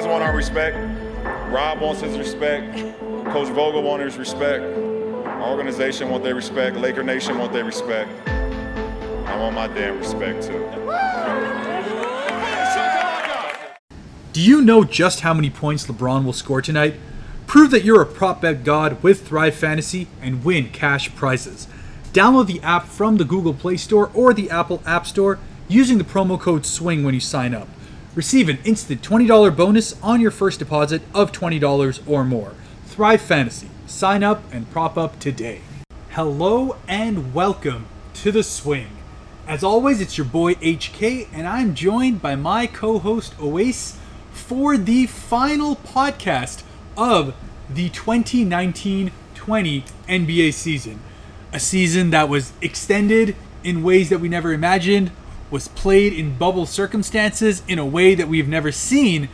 guys want our respect. Rob wants his respect. Coach Vogel wants his respect. Our organization want their respect. Laker Nation want their respect. I want my damn respect too. Do you know just how many points LeBron will score tonight? Prove that you're a prop bet god with Thrive Fantasy and win cash prizes. Download the app from the Google Play Store or the Apple App Store using the promo code SWING when you sign up. Receive an instant $20 bonus on your first deposit of $20 or more. Thrive Fantasy. Sign up and prop up today. Hello and welcome to The Swing. As always, it's your boy HK, and I'm joined by my co-host Owais for the final podcast of the 2019-20 NBA season. A season that was extended in ways that we never imagined, was played in bubble circumstances in a way that we've never seen,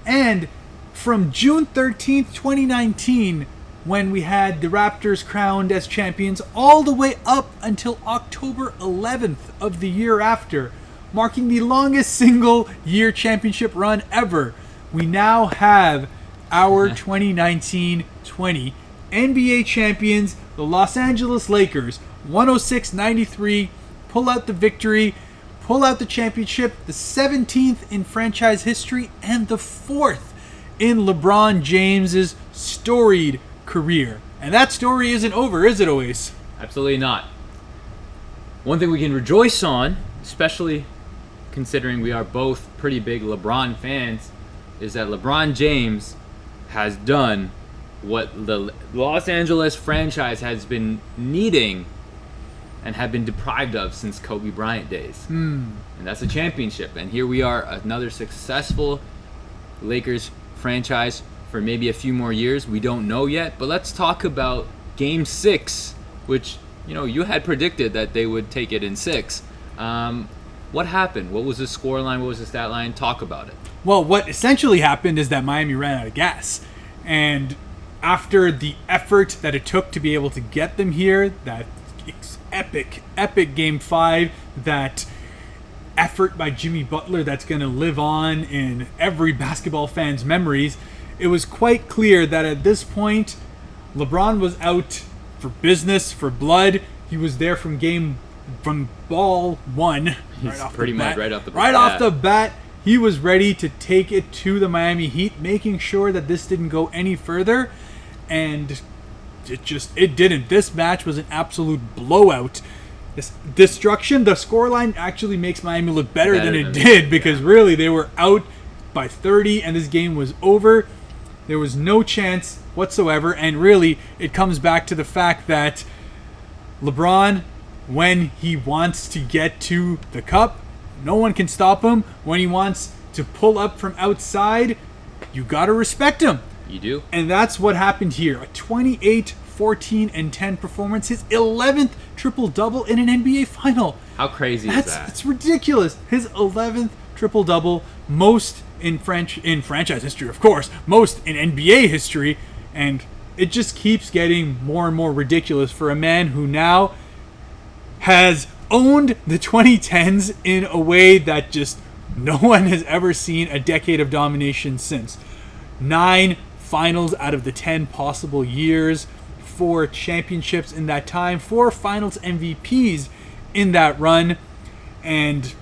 and from June 13th, 2019, when we had the Raptors crowned as champions, all the way up until October 11th of the year after, marking the longest single-year championship run ever, we now have our 2019-20 NBA champions, the Los Angeles Lakers, 106-93, pull out the victory, pull out the championship, the 17th in franchise history, and the 4th in LeBron James's storied career. And that story isn't over, is it, Owais? Absolutely not. One thing we can rejoice on, especially considering we are both pretty big LeBron fans, is that LeBron James has done what the Los Angeles franchise has been needing and have been deprived of since Kobe Bryant days. And that's a championship. And here we are, another successful Lakers franchise for maybe a few more years. We don't know yet. But let's talk about Game 6, which, you had predicted that they would take it in 6. What happened? What was the scoreline? What was the stat line? Talk about it. Well, what essentially happened is that Miami ran out of gas. And after the effort that it took to be able to get them here, that epic Game 5, that effort by Jimmy Butler that's going to live on in every basketball fan's memories, it was quite clear that at this point, LeBron was out for business, for blood. He was there from ball one. He's pretty much right off the bat. Right off the bat, he was ready to take it to the Miami Heat, making sure that this didn't go any further. And it didn't. This match was an absolute blowout. This destruction, the scoreline actually makes Miami look better than it did, because really they were out by 30 and this game was over. There was no chance whatsoever, and really it comes back to the fact that LeBron, when he wants to get to the cup, no one can stop him. When he wants to pull up from outside, you gotta respect him. You do. And that's what happened here. A 28, 14, and 10 performance. His 11th triple-double in an NBA final. How crazy is that? It's ridiculous. His 11th triple-double, most in franchise history, of course. Most in NBA history. And it just keeps getting more and more ridiculous for a man who now has owned the 2010s in a way that just no one has ever seen a decade of domination since. 9 finals out of the 10 possible years, 4 championships in that time, 4 finals MVPs in that run. And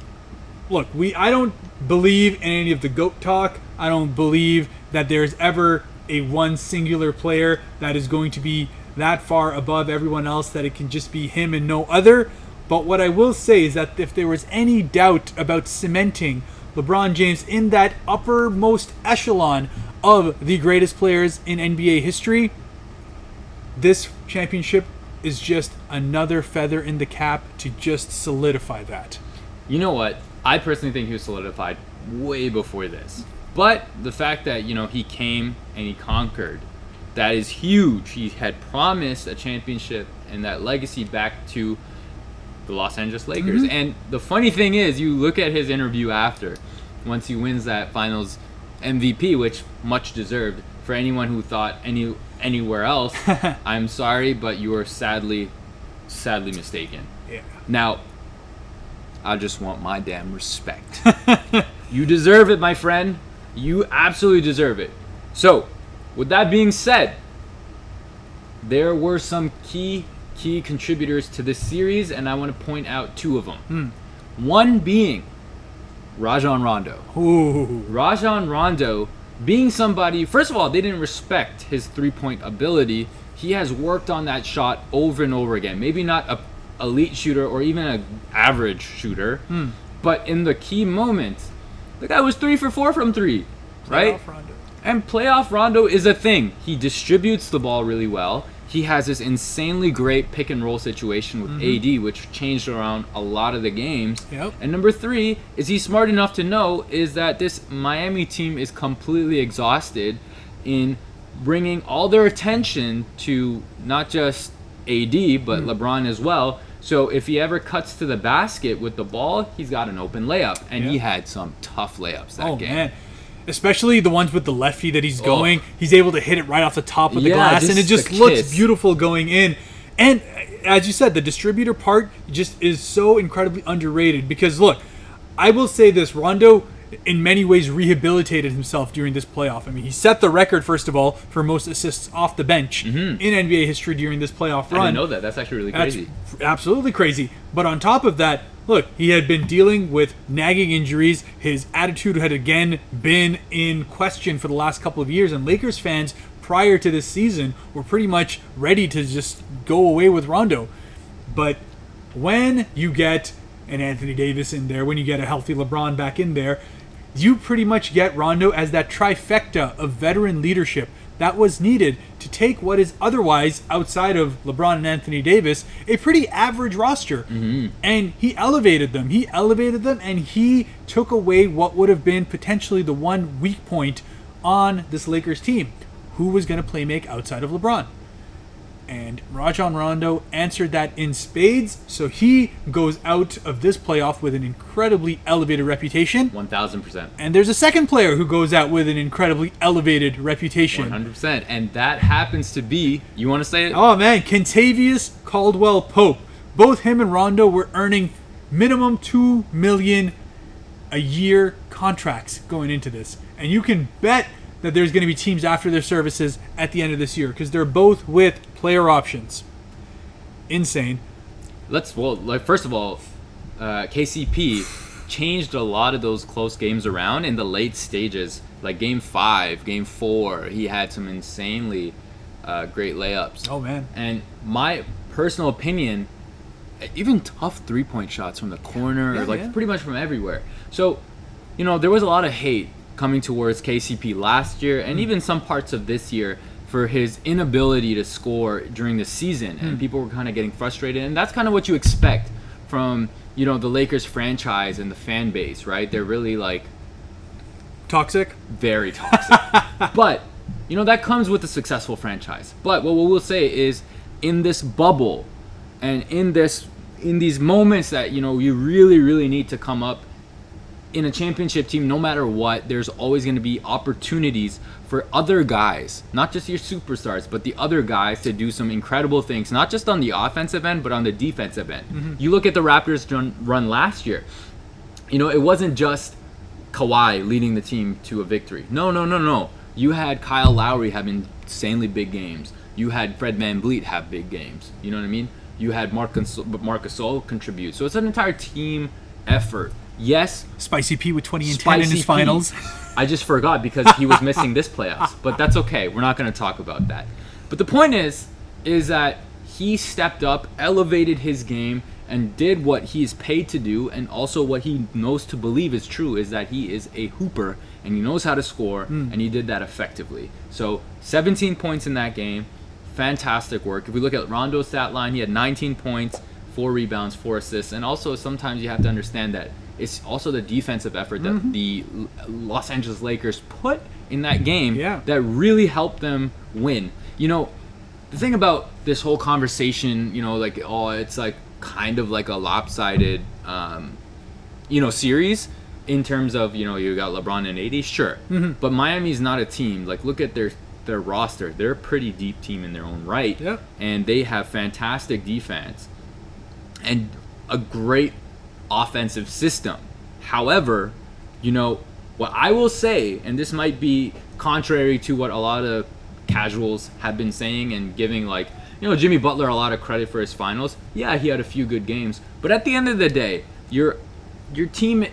look, I don't believe in any of the GOAT talk. I don't believe that there's ever a one singular player that is going to be that far above everyone else that it can just be him and no other. But what I will say is that if there was any doubt about cementing LeBron James in that uppermost echelon of the greatest players in NBA history, this championship is just another feather in the cap to just solidify that. You know what? I personally think he was solidified way before this. But the fact that, he came and he conquered, that is huge. He had promised a championship and that legacy back to the Los Angeles Lakers. And the funny thing is, you look at his interview after, once he wins that finals MVP, which much deserved. For anyone who thought anywhere else, I'm sorry, but you are sadly mistaken. Yeah. Now, I just want my damn respect. You deserve it, my friend. You absolutely deserve it. So, with that being said, there were some key contributors to this series, and I want to point out 2 of them. One being Rajon Rondo. Ooh. Rajon Rondo being somebody, first of all, they didn't respect his 3-point ability. He has worked on that shot over and over again. Maybe not a elite shooter or even an average shooter, but in the key moments, the guy was 3 for 4 from 3, right? Playoff Rondo. And playoff Rondo is a thing. He distributes the ball really well. He has this insanely great pick and roll situation with AD, which changed around a lot of the games. Yep. And number 3 is he's smart enough to know is that this Miami team is completely exhausted in bringing all their attention to not just AD, but LeBron as well. So if he ever cuts to the basket with the ball, he's got an open layup. And he had some tough layups that game. Man. Especially the ones with the lefty that he's going. He's able to hit it right off the top of the glass, and it just looks beautiful going in. And as you said, the distributor part just is so incredibly underrated because, look, I will say this, Rondo in many ways rehabilitated himself during this playoff. I mean, he set the record, first of all, for most assists off the bench in NBA history during this playoff run. I didn't know that. That's actually really crazy. That's absolutely crazy. But on top of that, look, he had been dealing with nagging injuries. His attitude had again been in question for the last couple of years, and Lakers fans prior to this season were pretty much ready to just go away with Rondo. But when you get an Anthony Davis in there, when you get a healthy LeBron back in there, you pretty much get Rondo as that trifecta of veteran leadership that was needed to take what is otherwise, outside of LeBron and Anthony Davis, a pretty average roster. And he elevated them. And he took away what would have been potentially the one weak point on this Lakers team. Who was going to play make outside of LeBron? And Rajon Rondo answered that in spades, so he goes out of this playoff with an incredibly elevated reputation. 1,000%. And there's a second player who goes out with an incredibly elevated reputation. 100%. And that happens to be, you want to say it? Oh man, Kentavious Caldwell-Pope. Both him and Rondo were earning minimum $2 million a year contracts going into this. And you can bet that there's going to be teams after their services at the end of this year because they're both with player options. Insane. First of all, KCP changed a lot of those close games around in the late stages. Like Game 5, Game 4, he had some insanely great layups. Oh, man. And my personal opinion, even tough three-point shots from the corner, pretty much from everywhere. So, there was a lot of hate coming towards KCP last year and even some parts of this year for his inability to score during the season. And people were kind of getting frustrated. And that's kind of what you expect from, the Lakers franchise and the fan base, right? They're really toxic? Very toxic. But, that comes with a successful franchise. But what we'll say is in this bubble and in these moments that, you really, really need to come up in a championship team, no matter what, there's always going to be opportunities for other guys, not just your superstars, but the other guys to do some incredible things, not just on the offensive end, but on the defensive end. You look at the Raptors run last year. It wasn't just Kawhi leading the team to a victory. No. You had Kyle Lowry have insanely big games. You had Fred VanVleet have big games. You know what I mean? You had Marc Gasol contribute. So it's an entire team effort. Yes. Spicy P with 20 and 10 in his finals. I just forgot because he was missing this playoffs. But that's okay. We're not going to talk about that. But the point is that he stepped up, elevated his game, and did what he's paid to do, and also what he knows to believe is true, is that he is a hooper, and he knows how to score, and he did that effectively. So 17 points in that game. Fantastic work. If we look at Rondo's stat line, he had 19 points, 4 rebounds, 4 assists. And also sometimes you have to understand that it's also the defensive effort that the Los Angeles Lakers put in that game that really helped them win. The thing about this whole conversation, it's kind of like a lopsided, series in terms of, you got LeBron and AD, sure. But Miami's not a team. Look at their roster. They're a pretty deep team in their own right. Yeah. And they have fantastic defense and a great offensive system. However, What I will say, and this might be contrary to what a lot of casuals have been saying and giving, like, Jimmy Butler a lot of credit for his finals. Yeah, he had a few good games, but at the end of the day, your team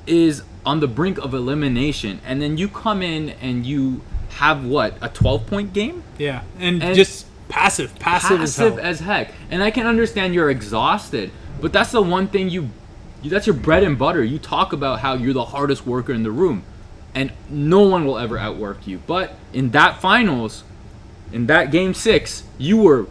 is on the brink of elimination, and then you come in and you have what, a 12-point game? Yeah, and just passive as heck. And I can understand you're exhausted, but that's the one thing that's your bread and butter. You talk about how you're the hardest worker in the room, and no one will ever outwork you. But in that finals, in that game 6, you were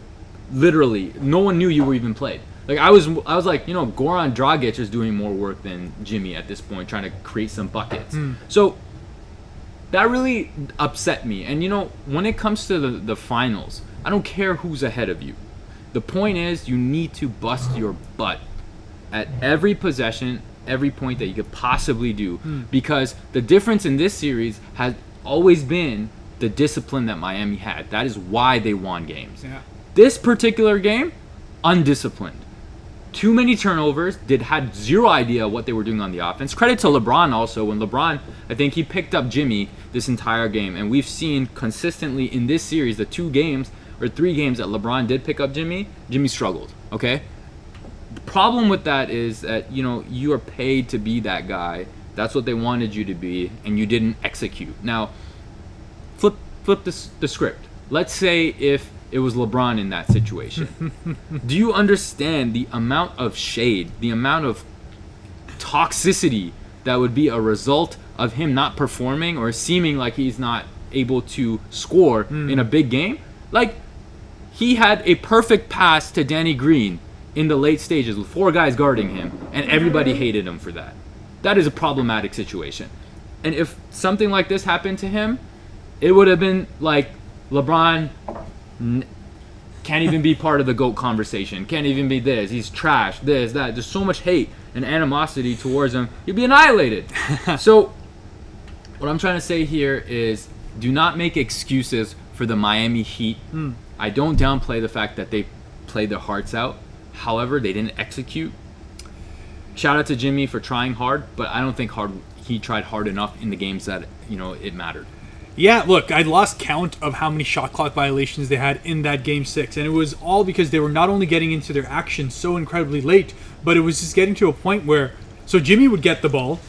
literally, no one knew you were even played. Like I was like, Goran Dragic is doing more work than Jimmy at this point, trying to create some buckets. So that really upset me. And when it comes to the finals, I don't care who's ahead of you. The point is, you need to bust your butt at every possession, every point that you could possibly do, because the difference in this series has always been the discipline that Miami had. That is why they won games. Yeah. This particular game, undisciplined. Too many turnovers, had zero idea what they were doing on the offense. Credit to LeBron also. When LeBron, I think he picked up Jimmy this entire game. And we've seen consistently in this series, the 2 games or 3 games that LeBron did pick up Jimmy struggled, okay? The problem with that is that, you are paid to be that guy. That's what they wanted you to be, and you didn't execute. Now, flip the script. Let's say if it was LeBron in that situation. Do you understand the amount of shade, the amount of toxicity that would be a result of him not performing or seeming like he's not able to score in a big game? Like, he had a perfect pass to Danny Green in the late stages with 4 guys guarding him, and everybody hated him for that. That is a problematic situation. And if something like this happened to him, it would have been like, LeBron can't even be part of the GOAT conversation. Can't even be this. He's trash. This, that. There's so much hate and animosity towards him. He'd be annihilated. So what I'm trying to say here is, do not make excuses for the Miami Heat. I don't downplay the fact that they played their hearts out. However, they didn't execute. Shout out to Jimmy for trying hard, but I don't think he tried hard enough in the games that it mattered. Yeah, look, I lost count of how many shot clock violations they had in that game 6, and it was all because they were not only getting into their action so incredibly late, but it was just getting to a point where, so Jimmy would get the ball,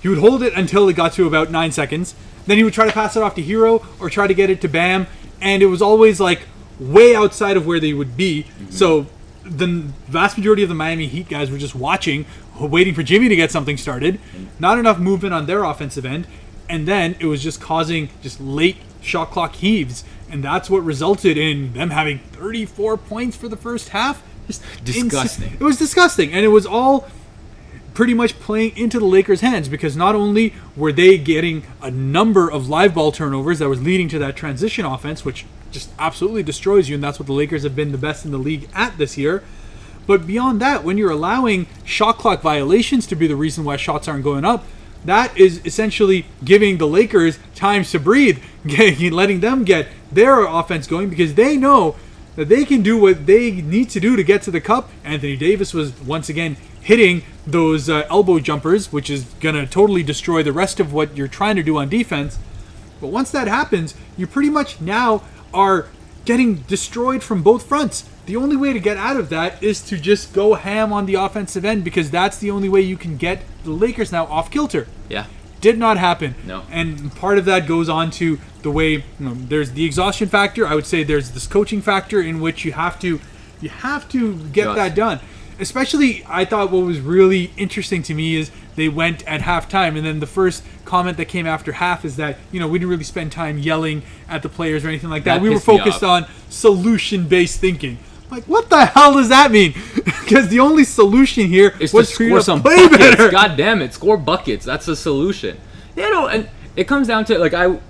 he would hold it until it got to about 9 seconds, then he would try to pass it off to Hero or try to get it to Bam, and it was always like way outside of where they would be. So the vast majority of the Miami Heat guys were just watching, waiting for Jimmy to get something started, not enough movement on their offensive end. And then it was just causing just late shot clock heaves. And that's what resulted in them having 34 points for the first half. Just disgusting. It was disgusting. And it was all pretty much playing into the Lakers' hands, because not only were they getting a number of live ball turnovers that was leading to that transition offense, which just absolutely destroys you. And that's what the Lakers have been the best in the league at this year. But beyond that, when you're allowing shot clock violations to be the reason why shots aren't going up, that is essentially giving the Lakers time to breathe, letting them get their offense going, because they know that they can do what they need to do to get to the cup. Anthony Davis was once again hitting those elbow jumpers, which is going to totally destroy the rest of what you're trying to do on defense. But once that happens, you pretty much now are getting destroyed from both fronts. The only way to get out of that is to just go ham on the offensive end, because that's the only way you can get the Lakers now off kilter. Yeah. Did not happen. No. And part of that goes on to the way, there's the exhaustion factor. I would say there's this coaching factor in which you have to get that done. Especially, I thought what was really interesting to me is they went at halftime, and then the first comment that came after half is that, we didn't really spend time yelling at the players or anything like that. We were focused on solution-based thinking. Like, what the hell does that mean? Because the only solution here is was to score some play buckets. better. God damn it, score buckets. That's the solution. And it comes down to,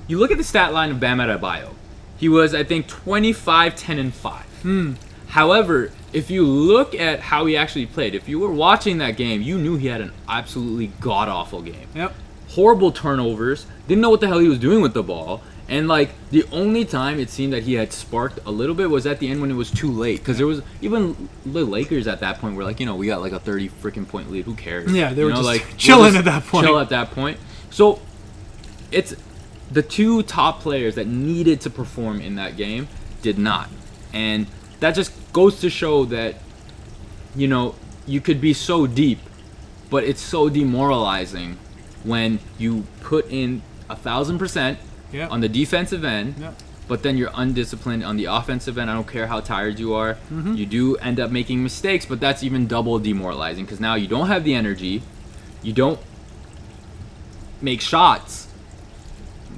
you look at the stat line of Bam Adebayo. He was, I think, 25, 10, and 5. However, if you look at how he actually played, if you were watching that game, you knew he had an absolutely god-awful game. Yep. Horrible turnovers. Didn't know what the hell he was doing with the ball. And, the only time it seemed that he had sparked a little bit was at the end when it was too late. Because there was, even the Lakers at that point were like, we got a 30 freaking point lead. Who cares? Yeah, they were just chilling at that point. Chill at that point. So it's the two top players that needed to perform in that game did not. And that just goes to show that, you know, you could be so deep, but it's so demoralizing when you put in 1,000% Yeah. on the defensive end, Yeah. but then you're undisciplined on the offensive end. I don't care how tired you are. You do end up making mistakes, but that's even double demoralizing because now you don't have the energy. You don't make shots.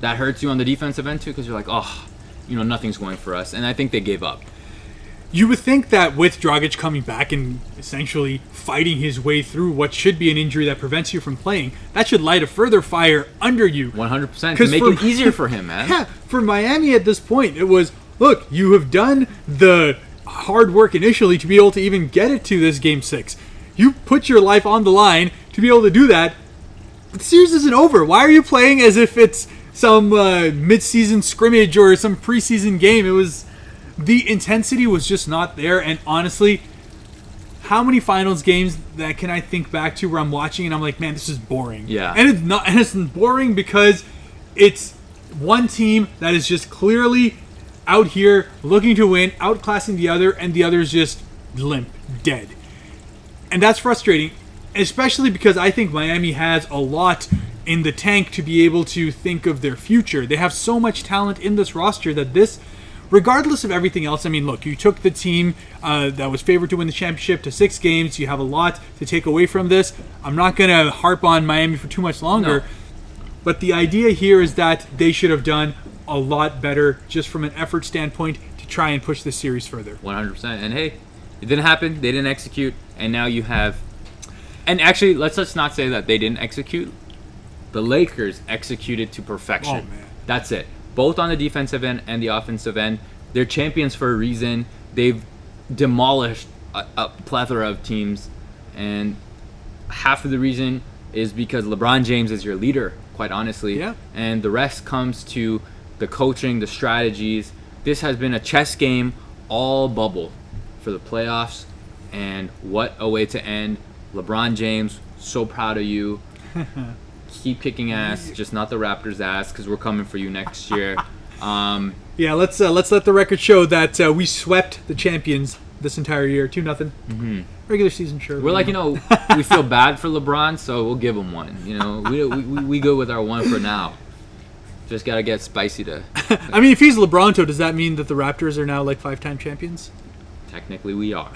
That hurts you on the defensive end too because you're like, oh, you know, nothing's going for us. And I think they gave up. You would think that with Dragic coming back and essentially fighting his way through what should be an injury that prevents you from playing, that should light a further fire under you. 100% to make it easier for him, man. Yeah, for Miami at this point, it was, look, you have done the hard work initially to be able to even get it to this Game 6. You put your life on the line to be able to do that. The series isn't over. Why are you playing as if it's some mid-season scrimmage or some preseason game? It was... The intensity was just not there, and honestly, how many finals games that can I think back to where I'm watching and I'm like, man, this is boring. Yeah. And it's not, and it's boring because it's one team that is just clearly out here looking to win, outclassing the other, and the other is just limp, dead. And that's frustrating, especially because I think Miami has a lot in the tank to be able to think of their future. They have so much talent in this roster that this, regardless of everything else, I mean, look, you took the team that was favored to win the championship to 6 games. You have a lot to take away from this. I'm not going to harp on Miami for too much longer. No. But the idea here is that they should have done a lot better just from an effort standpoint to try and push this series further. 100%. And hey, it didn't happen. They didn't execute. And now you have... And actually, let's just not say that they didn't execute. The Lakers executed to perfection. Oh, man. That's it. Both on the defensive end and the offensive end. They're champions for a reason. They've demolished a plethora of teams. And half of the reason is because LeBron James is your leader, quite honestly. Yeah. And the rest comes to the coaching, the strategies. This has been a chess game all bubble for the playoffs. And what a way to end. LeBron James, so proud of you. Keep kicking ass, just not the Raptors' ass, because we're coming for you next year. Yeah, let's let the record show that we swept the champions this entire year, 2-0. Regular season, sure. We're like, we feel bad for LeBron, so we'll give him one. We go with our one for now. Just gotta get spicy to. I mean, if he's LeBronto, does that mean that the Raptors are now like 5-time champions? Technically, we are.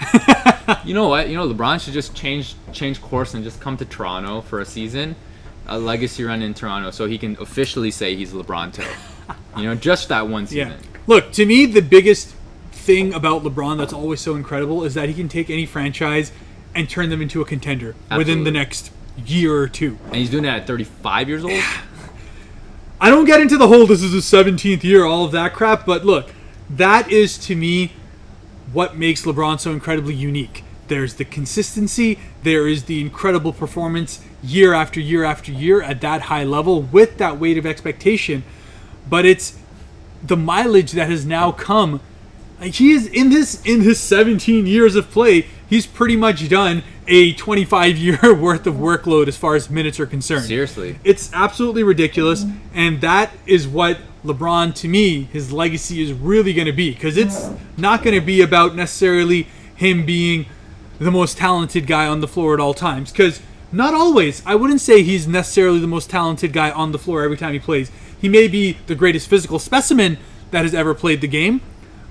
You know what? LeBron should just change course and just come to Toronto for a season, a legacy run in Toronto, so he can officially say he's LeBronto. Just that one season. Yeah. Look, to me, the biggest thing about LeBron that's always so incredible is that he can take any franchise and turn them into a contender within the next year or two. And he's doing that at 35 years old? I don't get into the whole this is his 17th year, all of that crap, but look, that is to me what makes LeBron so incredibly unique. There's the consistency, there is the incredible performance year after year after year at that high level with that weight of expectation, but it's the mileage that has now come. Like, he is in his 17 years of play, he's pretty much done a 25-year worth of workload as far as minutes are concerned. Seriously. It's absolutely ridiculous, and that is what LeBron, to me, his legacy is really going to be, because it's not going to be about necessarily him being the most talented guy on the floor at all times, because not always. I wouldn't say he's necessarily the most talented guy on the floor every time he plays. He may be the greatest physical specimen that has ever played the game,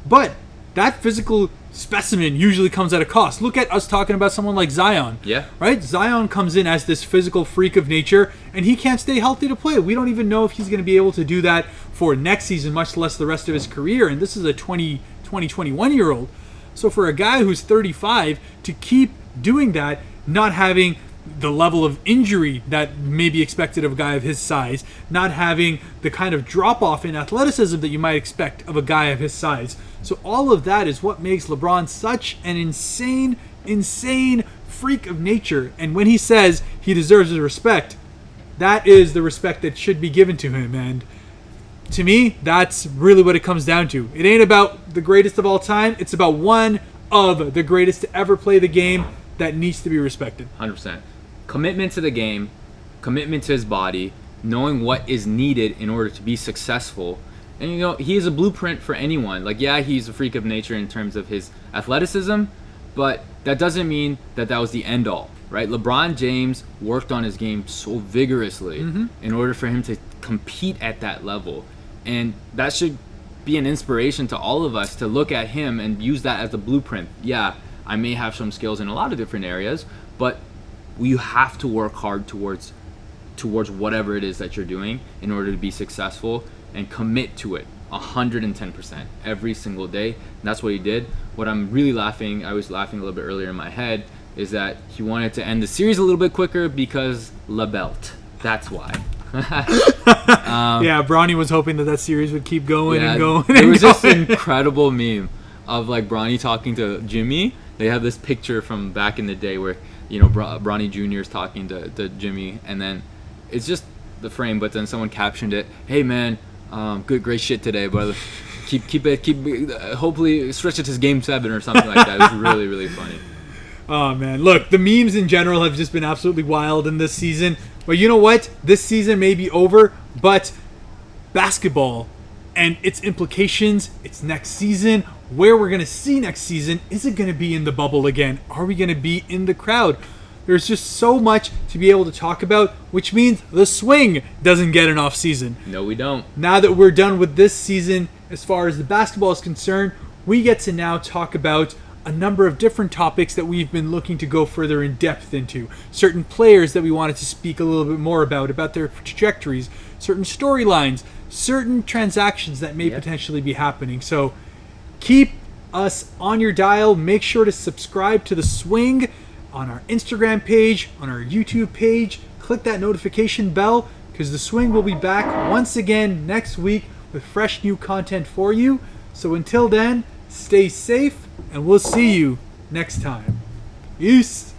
but that physical specimen usually comes at a cost. Look at us talking about someone like Zion. Yeah. Right? Zion comes in as this physical freak of nature, and he can't stay healthy to play. We don't even know if he's going to be able to do that for next season, much less the rest of his career. And this is a 21-year-old. So for a guy who's 35 to keep doing that, not having the level of injury that may be expected of a guy of his size, not having the kind of drop-off in athleticism that you might expect of a guy of his size. So all of that is what makes LeBron such an insane freak of nature. And when he says he deserves his respect, that is the respect that should be given to him. And to me, that's really what it comes down to. It ain't about the greatest of all time. It's about one of the greatest to ever play the game that needs to be respected. 100%. Commitment to the game, commitment to his body, knowing what is needed in order to be successful. And you know, he is a blueprint for anyone. Like, yeah, he's a freak of nature in terms of his athleticism, but that doesn't mean that that was the end all, right? LeBron James worked on his game so vigorously in order for him to compete at that level. And that should be an inspiration to all of us to look at him and use that as a blueprint. Yeah, I may have some skills in a lot of different areas, but you have to work hard towards whatever it is that you're doing in order to be successful, and commit to it 110% every single day. And that's what he did. What I'm really laughing, I was laughing a little bit earlier in my head, is that he wanted to end the series a little bit quicker because La Belt. That's why. Yeah, Bronny was hoping that series would keep going and going. There was this incredible meme of like Bronny talking to Jimmy. They have this picture from back in the day where, you know, Bronny Jr. is talking to Jimmy, and then it's just the frame, but then someone captioned it, "Hey man, great shit today, but keep hopefully stretch it to Game 7 or something like that." It was really, really funny. Oh man, look, the memes in general have just been absolutely wild in this season. But you know what? This season may be over, but basketball and its implications, its next season, where we're going to see next season, is it going to be in the bubble again? Are we going to be in the crowd? There's just so much to be able to talk about, which means the swing doesn't get an off season. No, we don't. Now that we're done with this season, as far as the basketball is concerned, we get to now talk about a number of different topics that we've been looking to go further in depth into. Certain players that we wanted to speak a little bit more about their trajectories, certain storylines, certain transactions that may potentially be happening. So keep us on your dial. Make sure to subscribe to The Swing on our Instagram page, on our YouTube page. Click that notification bell, because The Swing will be back once again next week with fresh new content for you. So until then, stay safe, and we'll see you next time. Peace.